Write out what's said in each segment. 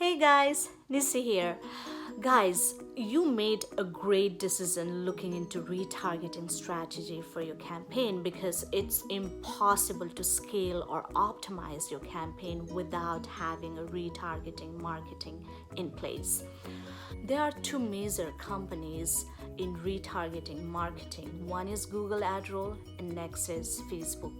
Hey guys, Nisi here. Guys, you made a great decision looking into retargeting strategy for your campaign because it's impossible to scale or optimize your campaign without having a retargeting marketing in place. There are two major companies in retargeting marketing. One is Google Adroll and next is Facebook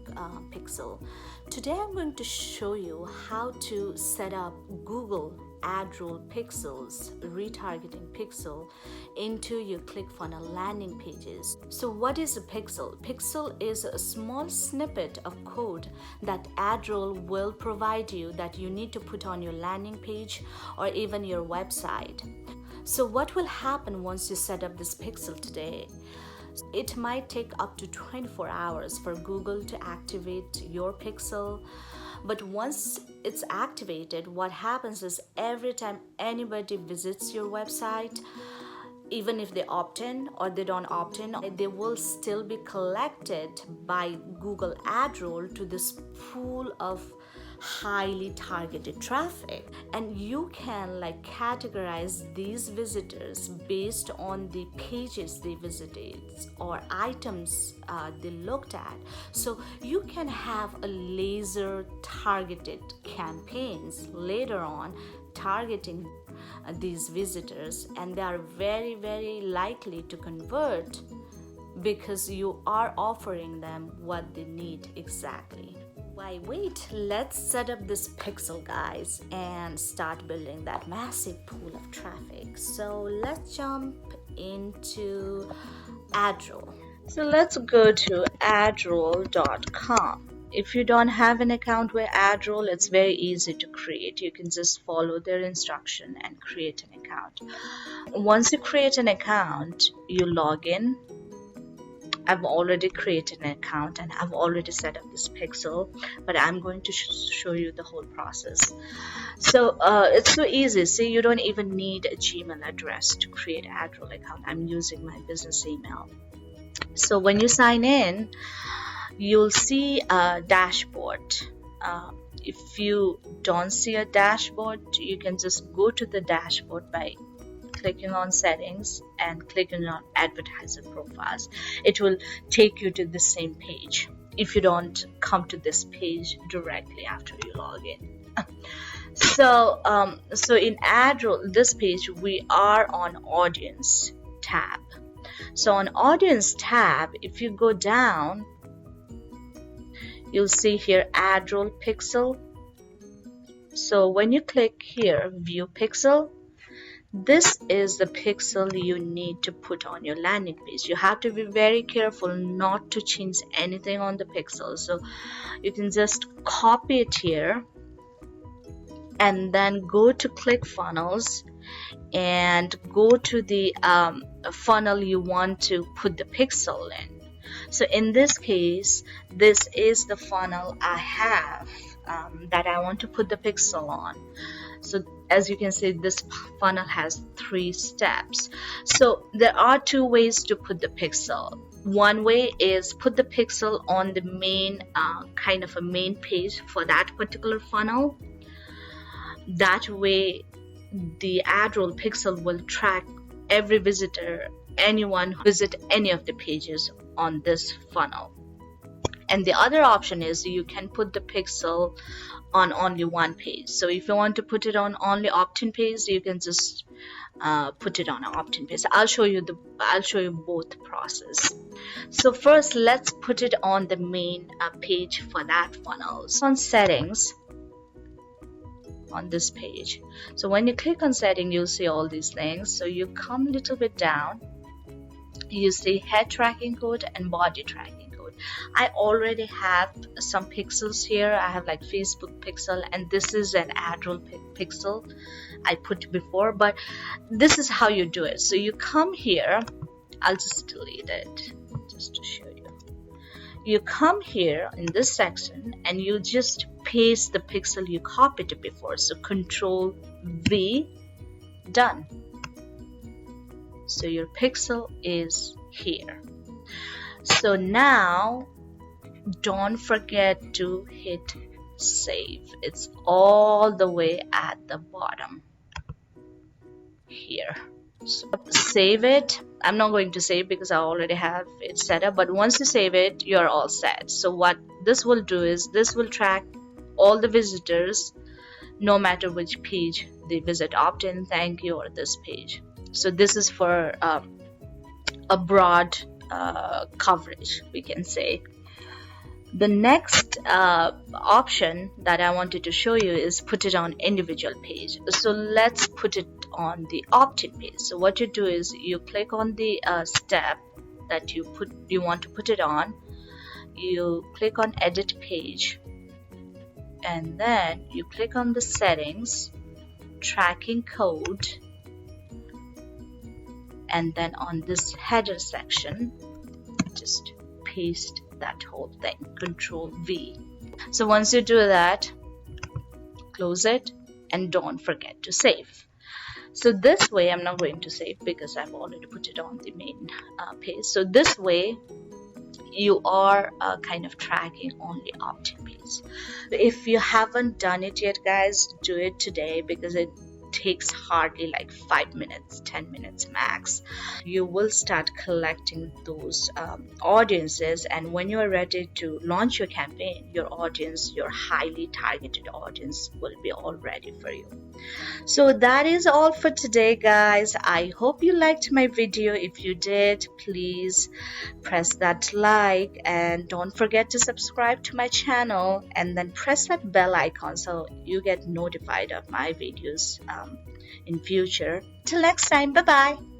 Pixel. Today I'm going to show you how to set up Google Adroll Pixels, retargeting pixel into your ClickFunnels landing pages. So what is a pixel? Pixel is a small snippet of code that Adroll will provide you that you need to put on your landing page or even your website. So what will happen once you set up this pixel today? It might take up to 24 hours for Google to activate your pixel. But once it's activated, what happens is every time anybody visits your website, even if they opt in or they don't opt in, they will still be collected by Google Adroll to this pool of highly targeted traffic, and you can categorize these visitors based on the pages they visited or items they looked at. So you can have a laser targeted campaigns later on targeting these visitors, and they are very, very likely to convert because you are offering them what they need exactly. Why wait? Let's set up this pixel, guys, and start building that massive pool of traffic. So let's jump into Adroll. So let's go to adroll.com. If you don't have an account with Adroll, it's very easy to create. You can just follow their instruction and create an account. Once you create an account, you log in. I've already created an account and I've already set up this pixel, but I'm going to show you the whole process. So it's so easy. See, you don't even need a Gmail address to create an Adroll account. I'm using my business email. So when you sign in, you'll see a dashboard. If you don't see a dashboard, you can just go to the dashboard by clicking on settings and clicking on advertiser profiles. It will take you to the same page if you don't come to this page directly after you log in. So in Adroll, this page, we are on audience tab. So on audience tab, if you go down, you'll see here Adroll pixel. So when you click here, view pixel, this is the pixel you need to put on your landing page. You have to be very careful not to change anything on the pixel. So you can just copy it here and then go to ClickFunnels and go to the funnel you want to put the pixel in. So in this case, this is the funnel I have that I want to put the pixel on. So as you can see, this funnel has 3 steps. So there are 2 ways to put the pixel. One way is put the pixel on the main kind of a main page for that particular funnel. That way the Adroll pixel will track every visitor, anyone who visit any of the pages on this funnel. And the other option is you can put the pixel on only one page. So if you want to put it on only opt-in page, you can just put it on an opt-in page. I'll show you both process. So first, let's put it on the main page for that funnel. So on settings, on this page. So when you click on setting, you'll see all these things. So you come a little bit down, you see head tracking code and body tracking. I already have some pixels here. I have Facebook pixel, and this is an Adroll pixel I put before, but this is how you do it. So you come here, I'll just delete it just to show you. You come here in this section and you just paste the pixel you copied it before. So Control V, done. So your pixel is here. So now don't forget to hit save. It's all the way at the bottom. here. So save it. I'm not going to save because I already have it set up, but once you save it, you're all set. So what this will do is this will track all the visitors no matter which page they visit, opt-in, thank you, or this page. So this is for a broad coverage, we can say. The next option that I wanted to show you is put it on individual page. So let's put it on the opt-in page. So what you do is you click on the step that you want to put it on. You click on edit page, and then you click on the settings, tracking code, and then on this header section, just paste that whole thing, Control V. So once you do that, close it and don't forget to save. So this way, I'm not going to save because I've already put it on the main page. So this way you are kind of tracking only opt-in page. If you haven't done it yet, guys, do it today because it takes hardly like 5 minutes, 10 minutes max. You will start collecting those audiences, and when you are ready to launch your campaign, your audience, your highly targeted audience, will be all ready for you. So that is all for today, guys. I hope you liked my video. If you did, please press that like and don't forget to subscribe to my channel, and then press that bell icon so you get notified of my videos in future. Till next time, bye bye.